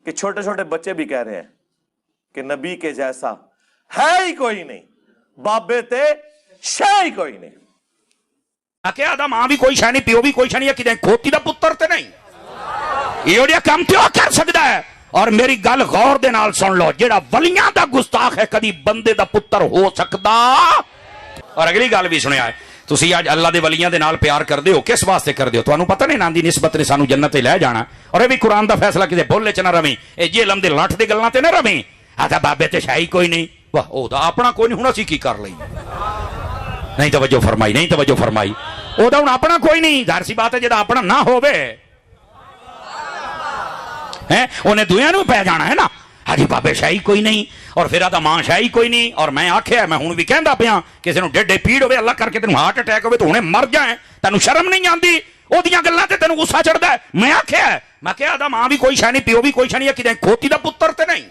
کہ چھوٹے چھوٹے بچے بھی کہہ رہے ہیں کہ نبی کے جیسا ہے ہی کوئی نہیں، بابے تے شے ہی کوئی نہیں. کہ آدھا ماں بھی کوئی شے نہیں، پیو بھی کوئی شے نہیں، کہ کھوتی دا پتر تے نہیں. یہ کام تو کر سکتا ہے. اور میری گل غور دے نال سن لو، جیڑا ولیاں دا گستاخ ہے کدی بندے دا پتر ہو سکدا. اور اگلی گل بھی سنیا ہے، تسی آج اللہ دے ولیاں دے نال پیار کر دیو، کس واسطے کر دیو؟ تانوں پتہ نہیں نام دی نسبت نے سانو جنت تے لے جانا. اور یہ بھی قرآن دا فیصلہ کسے بھولے چ نہ رویں، اے جی علم دے لٹھ دے گلاں تے نہ رویں. آتا بابے تے شاہی کوئی نہیں، واہ او دا اپنا کوئی نہیں، ہن اسی کی کر لئی. نہیں توجہ فرمائی، نہیں توجہ فرمائی. او دا ہن اپنا کوئی نہیں، ظاہر سی بات ہے جدا اپنا نہ ہووے انہیں دویاں نو پہ جانا ہے نا. ہاجی بابے شاہی کوئی نہیں، اور پھر آدھا ماں شاہی کوئی نہیں. اور میں آکھیا میں ہوں بھی کہندا پیا، کسی نو ڈیڈے پیڑ ہوئے، اللہ کر کے تینوں ہارٹ اٹیک ہوئے تو ہنے مر جائیں، تینوں شرم نہیں آندی؟ او دیاں گلاں تے تینوں غصہ چڑھدا ہے. میں آکھیا میں کہ آدھا ماں بھی کوئی شاہی نہیں، پیو بھی کوئی شاہی نہیں، کدے کھوتی دا پتر تے نہیں.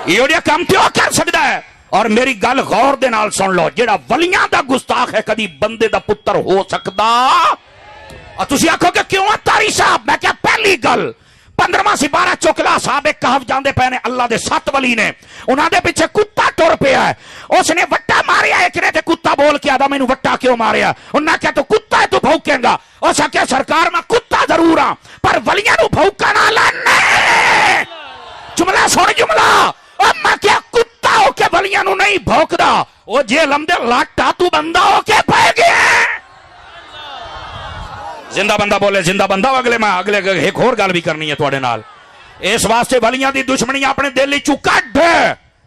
یہ کام تے کر سکدا ہے. اور میری گل غور دے نال سن لو، جیڑا ولیاں دا گستاخ ہے کدی بندے دا پتر ہو سکدا؟ اور تسی آکھو کہ کیوں تاری صاحب؟ میں کیا پہلی گل 15واں سپارہ چوکلا صاحب کہف جاندے پے نے، اللہ دے 7 ولی نے، انہاں دے پیچھے کتا ٹر پیا ہے. اس نے وٹا ماریا ایک نے تے کتا بول کے آدھا مینوں وٹا کیوں ماریا؟ انہاں کہا تو کتا ہے تو بھوکیں گا. اس نے کہا سرکار میں کتا ضرور ہاں پر ولیاں نو بھوکنا لانے. جملہ سن جملہ، اور میں کیا کتا ہو کے ولیاں نو نہیں بھوکدا؟ او جے لمدے لاٹا تو بندہ ہو کے پہ گیا. زندہ بندہ بولے زندہ بندہ. اگلے ایک اور گل بھی کرنی ہے تواڈے نال. اس واسطے ولیاں دی دشمنی اپنے دل وچ کڈ.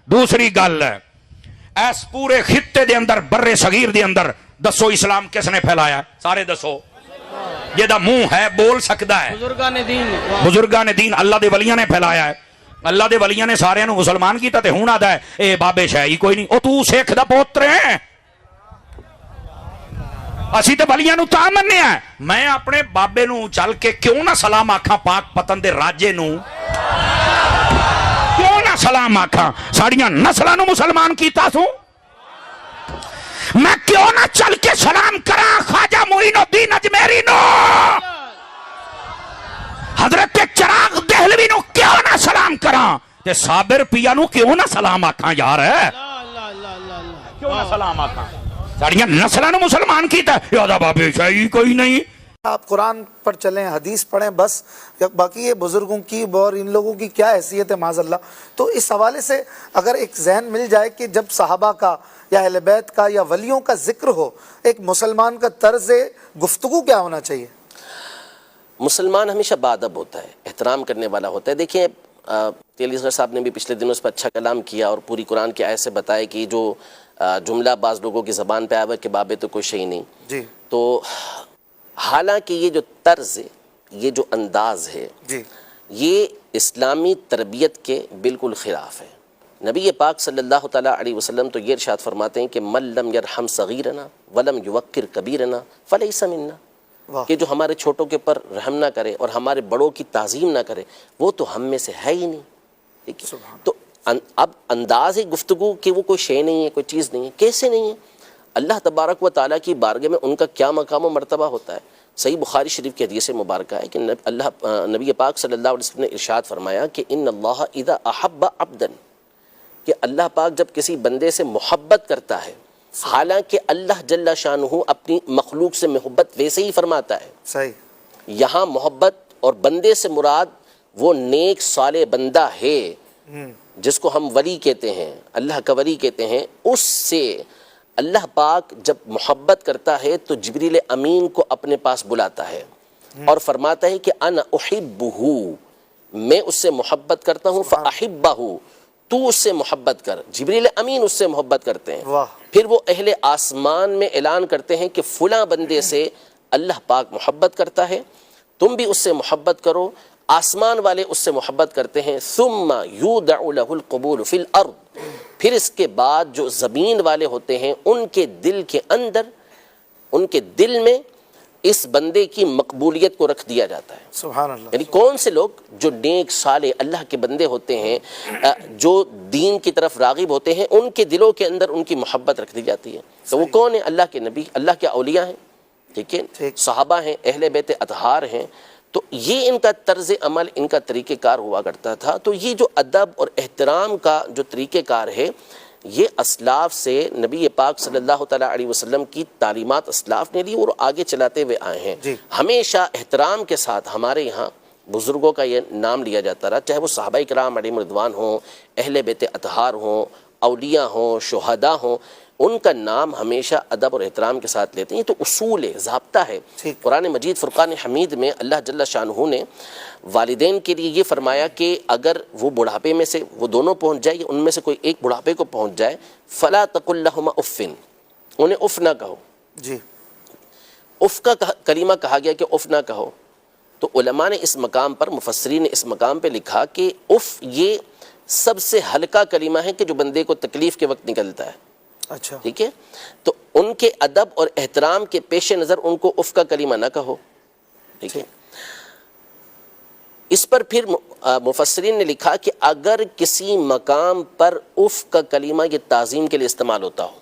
دوسری گل اس پورے خطے دے اندر، برے صغیر دے اندر دسو اسلام کس نے پھیلایا؟ سارے دسو. جیدا منہ ہے بول سکدا ہے، بزرگان دین اللہ دے ولیاں نے پھیلایا ہے. اللہ دے ولیاں نے سارے نو مسلمان کیتا تے ہن آدا ہے اے بابے شاہی کوئی نہیں. او تو سکھ دا پوتر ہے. اسی تے ولیاں نو تا منیا ہے. میں اپنے بابے نو چل کے کیوں نہ سلام آکھاں پاک پتن دے راجے نو؟ کیوں نہ سلام آکھاں؟ ساڑیاں نسلاں نو مسلمان کیتا سو. میں کیوں نہ چل کے سلام کراں خواجہ معین الدین اجمیری نو؟ حضرت چراغ دہلوی نو کیوں نہ سلام کراں؟ تے صابر پیا نو کیوں نہ سلام آکھاں؟ یار ہے کیوں نہ سلام آکھاں؟ ساڑیاں نسلوں نے مسلمان کیتا ہے. یادہ بابے شاہی کوئی نہیں. آپ قرآن پر چلیں، حدیث پڑھیں، بس باقی یہ بزرگوں کی اور ان لوگوں کی کیا حیثیت ہے معاذ اللہ. تو اس حوالے سے اگر ایک ذہن مل جائے کہ جب صحابہ کا یا اہل بیت کا یا ولیوں کا ذکر ہو، ایک مسلمان کا طرز گفتگو کیا ہونا چاہیے؟ مسلمان ہمیشہ باادب ہوتا ہے، احترام کرنے والا ہوتا ہے. دیکھیں تیلی اصغر صاحب نے بھی پچھلے دنوں اس پر اچھا کلام کیا اور پوری قرآن کی آیت سے بتایا کہ جو جملہ بعض لوگوں کی زبان پہ آیا ہوا کہ بابے تو کوئی شئی نہیں. جی. تو حالانکہ یہ جو طرز ہے، یہ جو انداز ہے، جی، یہ اسلامی تربیت کے بالکل خلاف ہے. نبی پاک صلی اللہ تعالیٰ علیہ وسلم تو یہ ارشاد فرماتے ہیں کہ من لم یرحم صغیرنا ولم یوقر کبیرنا فلیس منا، کہ جو ہمارے چھوٹوں کے پر رحم نہ کرے اور ہمارے بڑوں کی تعظیم نہ کرے وہ تو ہم میں سے ہے ہی نہیں. تو اب انداز گفتگو کہ وہ کوئی شے نہیں ہے، کوئی چیز نہیں ہے، کیسے نہیں ہے؟ اللہ تبارک و تعالیٰ کی بارگاہ میں ان کا کیا مقام و مرتبہ ہوتا ہے. صحیح بخاری شریف کی حدیث مبارکہ ہے کہ نبی پاک صلی اللہ علیہ وسلم نے ارشاد فرمایا کہ ان اللہ اذا احب عبدا، کہ اللہ پاک جب کسی بندے سے محبت کرتا ہے، حالانکہ اللہ جل شانہ اپنی مخلوق سے محبت ویسے ہی فرماتا ہے. صحیح. یہاں محبت اور بندے سے مراد وہ نیک صالح بندہ ہے جس کو ہم ولی کہتے ہیں، اللہ کا ولی کہتے ہیں. اس سے اللہ پاک جب محبت کرتا ہے تو جبریل امین کو اپنے پاس بلاتا ہے اور فرماتا ہے کہ انا احبہ، میں اس سے محبت کرتا ہوں، فاحبہ، تو اس سے محبت کر. جبریل امین اس سے محبت کرتے ہیں. پھر وہ اہل آسمان میں اعلان کرتے ہیں کہ فلاں بندے سے اللہ پاک محبت کرتا ہے، تم بھی اس سے محبت کرو. آسمان والے اس سے محبت کرتے ہیں. ثم یودع له القبول فی الارض، پھر اس کے بعد جو زمین والے ہوتے ہیں ان کے دل کے اندر، ان کے دل میں اس بندے کی مقبولیت کو رکھ دیا جاتا ہے. سبحان اللہ. یعنی کون سے لوگ جو نیک صالح اللہ کے بندے ہوتے ہیں، جو دین کی طرف راغب ہوتے ہیں، ان کے دلوں کے اندر ان کی محبت رکھ دی جاتی ہے. تو وہ کون ہیں؟ اللہ کے نبی، اللہ کے اولیاء ہیں، ٹھیک ہے، صحابہ ہیں، اہل بیت اطہار ہیں. تو یہ ان کا طرز عمل، ان کا طریقہ کار ہوا کرتا تھا. تو یہ جو ادب اور احترام کا جو طریقہ کار ہے، یہ اسلاف سے نبی پاک صلی اللہ تعالیٰ علیہ وسلم کی تعلیمات اسلاف نے لی اور آگے چلاتے ہوئے آئے ہیں. ہمیشہ احترام کے ساتھ ہمارے یہاں بزرگوں کا یہ نام لیا جاتا رہا، چاہے وہ صحابہ کرام علیہم رضوان ہوں، اہل بیت اطہار ہوں، اولیاء ہوں، شہداء ہوں، ان کا نام ہمیشہ ادب اور احترام کے ساتھ لیتے ہیں. یہ تو اصول ہے، ضابطہ ہے. قرآن مجید فرقان حمید میں اللہ جل شانہ نے والدین کے لیے یہ فرمایا کہ اگر وہ بڑھاپے میں سے وہ دونوں پہنچ جائے، ان میں سے کوئی ایک بڑھاپے کو پہنچ جائے، فلا تقل لہما اف، انہیں اف نہ کہو. اف کا کلمہ کہا گیا کہ اف نہ کہو. تو علماء نے اس مقام پر، مفسرین نے اس مقام پہ لکھا کہ اف یہ سب سے ہلکا کلمہ ہے کہ جو بندے کو تکلیف کے وقت نکلتا ہے. اچھا، ٹھیک ہے. تو ان کے ادب اور احترام کے پیش نظر ان کو اف کا کلمہ نہ کہو. ٹھیک ہے. اس پر پھر مفسرین نے لکھا کہ اگر کسی مقام پر اف کا کلمہ یہ تعظیم کے لیے استعمال ہوتا ہو،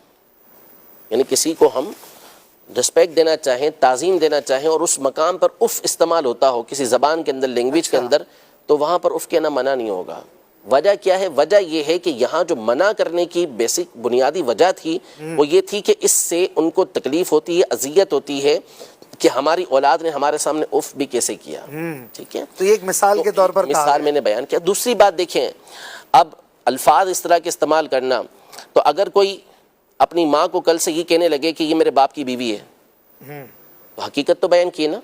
یعنی کسی کو ہم رسپیکٹ دینا چاہیں، تعظیم دینا چاہیں، اور اس مقام پر اف استعمال ہوتا ہو کسی زبان کے اندر، لینگویج کے اندر، تو وہاں پر اف کہنا منع نہیں ہوگا. وجہ کیا ہے؟ وجہ یہ ہے کہ یہاں جو منع کرنے کی بیسک بنیادی وجہ تھی وہ یہ تھی کہ اس سے ان کو تکلیف ہوتی ہے، اذیت ہوتی ہے کہ ہماری اولاد نے ہمارے سامنے اف بھی کیسے کیا. ٹھیک ہے. تو یہ ایک مثال کے طور پر مثال میں نے بیان کیا. دوسری بات دیکھیں، اب الفاظ اس طرح کے استعمال کرنا، تو اگر کوئی اپنی ماں کو کل سے یہ کہنے لگے کہ یہ میرے باپ کی بیوی ہے، تو حقیقت تو بیان کی نا،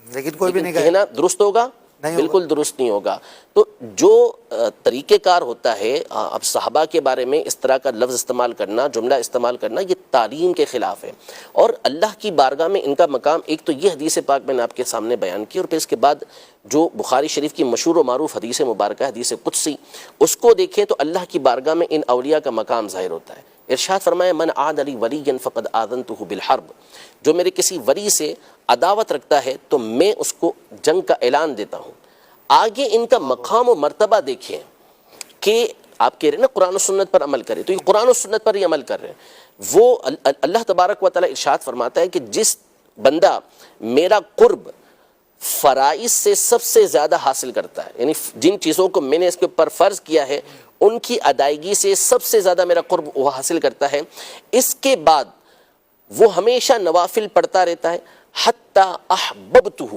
لیکن کوئی بھی نہیں کہنا درست ہوگا؟ بالکل درست نہیں ہوگا. تو جو طریقہ کار ہوتا ہے، اب صحابہ کے بارے میں اس طرح کا لفظ استعمال کرنا، جملہ استعمال کرنا، یہ تعلیم کے خلاف ہے. اور اللہ کی بارگاہ میں ان کا مقام، ایک تو یہ حدیث پاک میں نے آپ کے سامنے بیان کی، اور پھر اس کے بعد جو بخاری شریف کی مشہور و معروف حدیث مبارکہ، حدیث قدسی، اس کو دیکھیں تو اللہ کی بارگاہ میں ان اولیاء کا مقام ظاہر ہوتا ہے. ارشاد فرمایا من عاد لی ولیا فقد آذنتہ بالحرب، جو میرے کسی ولی سے عداوت رکھتا ہے تو میں اس کو جنگ کا اعلان دیتا ہوں. آگے ان کا مقام و مرتبہ دیکھیں کہ آپ کہہ رہے ہیں نا قرآن و سنت پر عمل کرے، تو یہ قرآن و سنت پر ہی عمل کر رہے ہیں. وہ اللہ تبارک و تعالیٰ ارشاد فرماتا ہے کہ جس بندہ میرا قرب فرائض سے سب سے زیادہ حاصل کرتا ہے، یعنی جن چیزوں کو میں نے اس کے اوپر فرض کیا ہے ان کی ادائیگی سے سب سے زیادہ میرا قرب وہ حاصل کرتا ہے، اس کے بعد وہ ہمیشہ نوافل پڑھتا رہتا ہے، حتی احببتہ،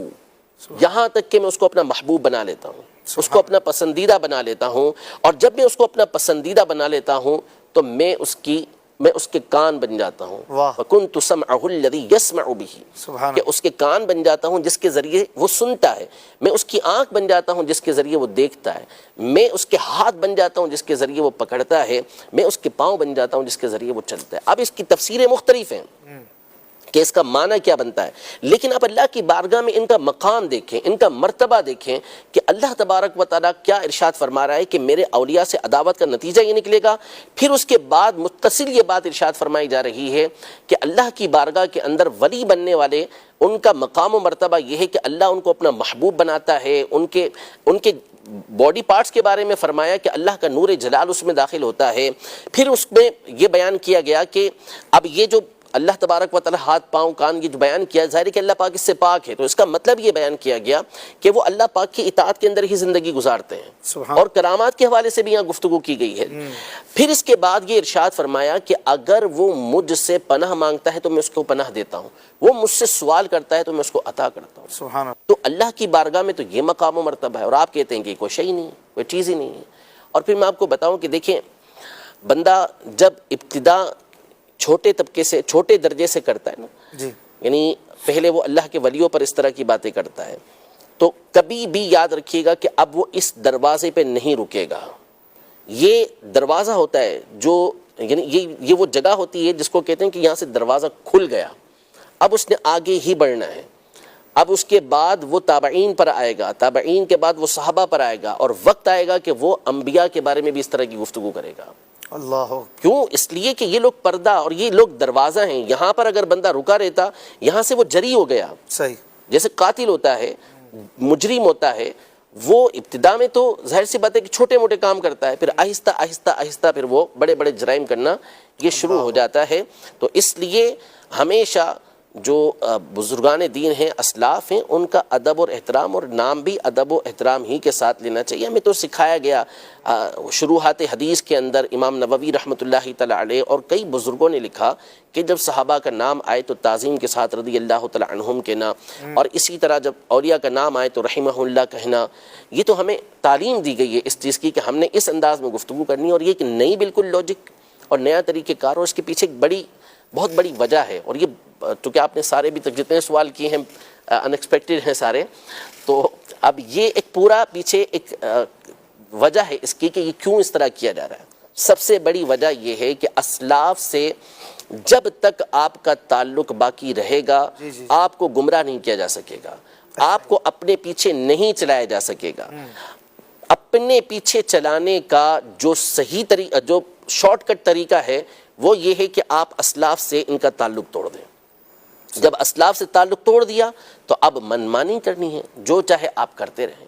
یہاں تک کہ میں اس کو اپنا محبوب بنا لیتا ہوں، اس کو اپنا پسندیدہ بنا لیتا ہوں. اور جب میں اس کو اپنا پسندیدہ بنا لیتا ہوں تو میں اس کے کان بن جاتا ہوں. وَكُنْتُ سَمْعَهُ الَّذِي يَسْمَعُ بِهِ، کہ اس کے کان بن جاتا ہوں جس کے ذریعے وہ سنتا ہے. میں اس کی آنکھ بن جاتا ہوں جس کے ذریعے وہ دیکھتا ہے. میں اس کے ہاتھ بن جاتا ہوں جس کے ذریعے وہ پکڑتا ہے. میں اس کے پاؤں بن جاتا ہوں جس کے ذریعے وہ چلتا ہے. اب اس کی تفسیریں مختلف ہیں کہ اس کا معنی کیا بنتا ہے، لیکن اب اللہ کی بارگاہ میں ان کا مقام دیکھیں، ان کا مرتبہ دیکھیں کہ اللہ تبارک و تعالیٰ کیا ارشاد فرما رہا ہے کہ میرے اولیاء سے عداوت کا نتیجہ یہ نکلے گا. پھر اس کے بعد متصل یہ بات ارشاد فرمائی جا رہی ہے کہ اللہ کی بارگاہ کے اندر ولی بننے والے ان کا مقام و مرتبہ یہ ہے کہ اللہ ان کو اپنا محبوب بناتا ہے. ان کے باڈی پارٹس کے بارے میں فرمایا کہ اللہ کا نور جلال اس میں داخل ہوتا ہے. پھر اس میں یہ بیان کیا گیا کہ اب یہ جو اللہ تبارک و تعالی ہاتھ پاؤں کان یہ جو بیان کیا، ظاہر ہے کہ اللہ پاک اس سے پاک ہے، تو اس کا مطلب یہ بیان کیا گیا کہ وہ اللہ پاک کی اطاعت کے اندر ہی زندگی گزارتے ہیں. اور کرامات کے حوالے سے بھی یہاں گفتگو کی گئی ہے. پھر اس کے بعد یہ ارشاد فرمایا کہ اگر وہ مجھ سے پناہ مانگتا ہے تو میں اس کو پناہ دیتا ہوں، وہ مجھ سے سوال کرتا ہے تو میں اس کو عطا کرتا ہوں. سبحان اللہ. تو اللہ کی بارگاہ میں تو یہ مقام و مرتبہ ہے، اور آپ کہتے ہیں کہ کوئی شے ہی نہیں، کوئی چیز ہی نہیں ہے. اور پھر میں آپ کو بتاؤں کہ دیکھیں، بندہ جب ابتدا چھوٹے طبقے سے، چھوٹے درجے سے کرتا ہے نا، یعنی پہلے وہ اللہ کے ولیوں پر اس طرح کی باتیں کرتا ہے، تو کبھی بھی یاد رکھیے گا کہ اب وہ اس دروازے پہ نہیں رکے گا. یہ دروازہ ہوتا ہے جو، یعنی یہ وہ جگہ ہوتی ہے جس کو کہتے ہیں کہ یہاں سے دروازہ کھل گیا، اب اس نے آگے ہی بڑھنا ہے. اب اس کے بعد وہ تابعین پر آئے گا، تابعین کے بعد وہ صحابہ پر آئے گا، اور وقت آئے گا کہ وہ انبیاء کے بارے میں بھی اس طرح کی گفتگو کرے گا. اللہ. کیوں؟ اس لیے کہ یہ لوگ پردہ اور یہ لوگ دروازہ ہیں. یہاں پر اگر بندہ رکا رہتا، یہاں سے وہ جری ہو گیا. صحیح. جیسے قاتل ہوتا ہے، مجرم ہوتا ہے، وہ ابتدا میں تو ظاہر سی بات ہے کہ چھوٹے موٹے کام کرتا ہے، پھر آہستہ آہستہ آہستہ پھر وہ بڑے بڑے جرائم کرنا یہ شروع ہو جاتا ہے. تو اس لیے ہمیشہ جو بزرگان دین ہیں، اسلاف ہیں، ان کا ادب اور احترام، اور نام بھی ادب و احترام ہی کے ساتھ لینا چاہیے. ہمیں تو سکھایا گیا شروحات حدیث کے اندر امام نووی رحمۃ اللہ تعالی علیہ اور کئی بزرگوں نے لکھا کہ جب صحابہ کا نام آئے تو تعظیم کے ساتھ رضی اللہ تعالی عنہم کہنا، اور اسی طرح جب اولیاء کا نام آئے تو رحمہ اللہ کہنا. یہ تو ہمیں تعلیم دی گئی ہے اس چیز کی کہ ہم نے اس انداز میں گفتگو کرنی ہے، اور یہ ایک نئی بالکل لاجک اور نیا طریقہ کار، اور اس کے پیچھے ایک بہت بڑی وجہ ہے. اور یہ چونکہ آپ نے سارے بھی تک جتنے سوال کیے ہیں ان ایکسپیکٹڈ ہیں سارے، تو اب یہ ایک پورا پیچھے ایک وجہ ہے اس کی کہ یہ کیوں اس طرح کیا جا رہا ہے. سب سے بڑی وجہ یہ ہے کہ اسلاف سے جب تک آپ کا تعلق باقی رہے گا آپ کو گمراہ نہیں کیا جا سکے گا، آپ کو اپنے پیچھے نہیں چلایا جا سکے گا. اپنے پیچھے چلانے کا جو صحیح طریقہ، جو شارٹ کٹ طریقہ ہے وہ یہ ہے کہ آپ اسلاف سے ان کا تعلق توڑ دیں. جب اسلاف سے تعلق توڑ دیا تو اب منمانی کرنی ہے، جو چاہے آپ کرتے رہیں،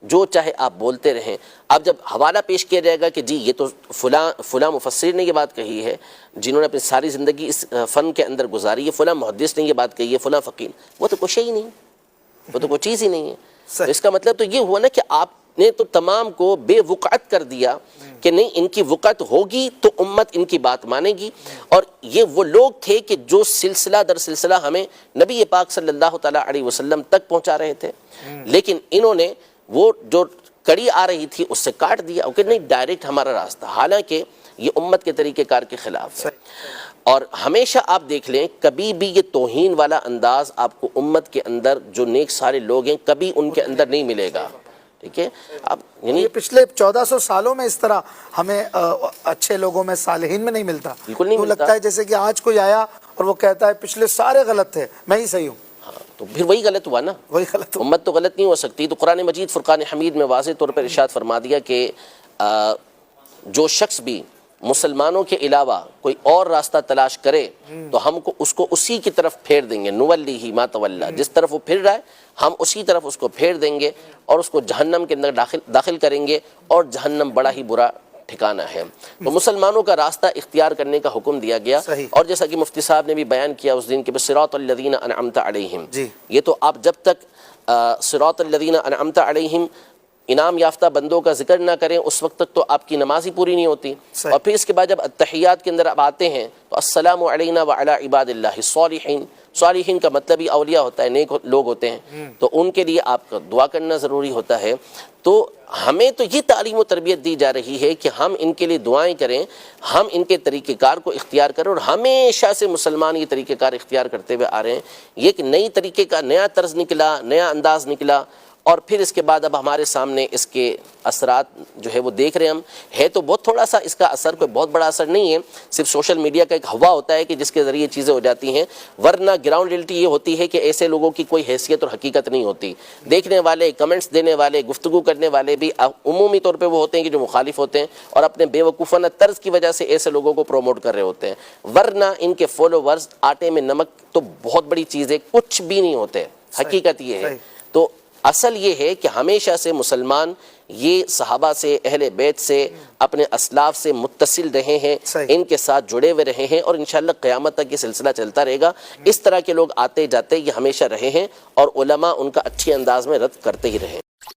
جو چاہے آپ بولتے رہیں. اب جب حوالہ پیش کیا جائے گا کہ جی یہ تو فلاں مفسر نے یہ بات کہی ہے، جنہوں نے اپنی ساری زندگی اس فن کے اندر گزاری ہے، فلاں محدث نے یہ بات کہی ہے، فلاں فقیر، وہ تو کچھ ہی نہیں، وہ تو کوئی چیز ہی نہیں ہے. تو اس کا مطلب تو یہ ہوا نا کہ آپ نے تو تمام کو بے وقعت کر دیا کہ نہیں، ان کی وقعت ہوگی تو امت ان کی بات مانے گی. اور یہ وہ لوگ تھے کہ جو سلسلہ در سلسلہ ہمیں نبی پاک صلی اللہ تعالیٰ علیہ وسلم تک پہنچا رہے تھے، لیکن انہوں نے وہ جو کڑی آ رہی تھی اس سے کاٹ دیا کہ نہیں ڈائریکٹ ہمارا راستہ، حالانکہ یہ امت کے طریقہ کار کے خلاف ہے. اور ہمیشہ آپ دیکھ لیں کبھی بھی یہ توہین والا انداز آپ کو امت کے اندر جو نیک سارے لوگ ہیں کبھی ان کے اندر نہیں ملے گا. ٹھیک ہے، اب یہ پچھلے 1400 سالوں میں اس طرح ہمیں اچھے لوگوں میں صالحین میں نہیں ملتا. بالکل نہیں ملتا. لگتا ہے جیسے کہ آج کوئی آیا اور وہ کہتا ہے پچھلے سارے غلط تھے، میں ہی صحیح ہوں. تو پھر وہی غلط ہوا نا، وہی غلط. امت تو غلط نہیں ہو سکتی. تو قرآن مجید فرقان حمید میں واضح طور پر ارشاد فرما دیا کہ جو شخص بھی مسلمانوں کے علاوہ کوئی اور راستہ تلاش کرے تو ہم کو اس کو اسی کی طرف پھیر دیں گے، نولیہ ما تولی، جس طرف وہ پھر رہا ہے ہم اسی طرف اس کو پھیر دیں گے اور اس کو جہنم کے اندر داخل کریں گے، اور جہنم بڑا ہی برا ٹھکانہ ہے. تو مسلمانوں کا راستہ اختیار کرنے کا حکم دیا گیا. اور جیسا کہ مفتی صاحب نے بھی بیان کیا اس دن کہ صراط الذین انعمت علیہم، یہ تو آپ جب تک صراط الذین انعمت علیہم انعام یافتہ بندوں کا ذکر نہ کریں اس وقت تک تو آپ کی نماز ہی پوری نہیں ہوتی. اور پھر اس کے بعد جب التحیات کے اندر اب آتے ہیں تو السلام علینا وعلی عباد اللہ الصالحین، صالحین کا مطلب ہی اولیاء ہوتا ہے، نیک لوگ ہوتے ہیں، تو ان کے لیے آپ کا دعا کرنا ضروری ہوتا ہے. تو ہمیں تو یہ تعلیم و تربیت دی جا رہی ہے کہ ہم ان کے لیے دعائیں کریں، ہم ان کے طریقہ کار کو اختیار کریں، اور ہمیشہ سے مسلمان یہ طریقہ کار اختیار کرتے ہوئے آ رہے ہیں. یہ ایک نئی طریقے کا نیا طرز نکلا، نیا انداز نکلا، اور پھر اس کے بعد اب ہمارے سامنے اس کے اثرات جو ہے وہ دیکھ رہے ہیں ہم. ہے تو بہت تھوڑا سا اس کا اثر، کوئی بہت بڑا اثر نہیں ہے، صرف سوشل میڈیا کا ایک ہوا ہوتا ہے کہ جس کے ذریعے چیزیں ہو جاتی ہیں، ورنہ گراؤنڈ ریئلٹی یہ ہوتی ہے کہ ایسے لوگوں کی کوئی حیثیت اور حقیقت نہیں ہوتی. دیکھنے والے، کمنٹس دینے والے، گفتگو کرنے والے بھی عمومی طور پہ وہ ہوتے ہیں کہ جو مخالف ہوتے ہیں اور اپنے بے وقوفانہ طرز کی وجہ سے ایسے لوگوں کو پروموٹ کر رہے ہوتے ہیں، ورنہ ان کے فالوورز آٹے میں نمک تو بہت بڑی چیز ہے، کچھ بھی نہیں ہوتے. حقیقت یہ ہے. تو اصل یہ ہے کہ ہمیشہ سے مسلمان یہ صحابہ سے، اہل بیت سے، اپنے اسلاف سے متصل رہے ہیں، ان کے ساتھ جڑے ہوئے رہے ہیں، اور انشاءاللہ قیامت تک یہ سلسلہ چلتا رہے گا. اس طرح کے لوگ آتے جاتے یہ ہمیشہ رہے ہیں، اور علماء ان کا اچھے انداز میں رد کرتے ہی رہے.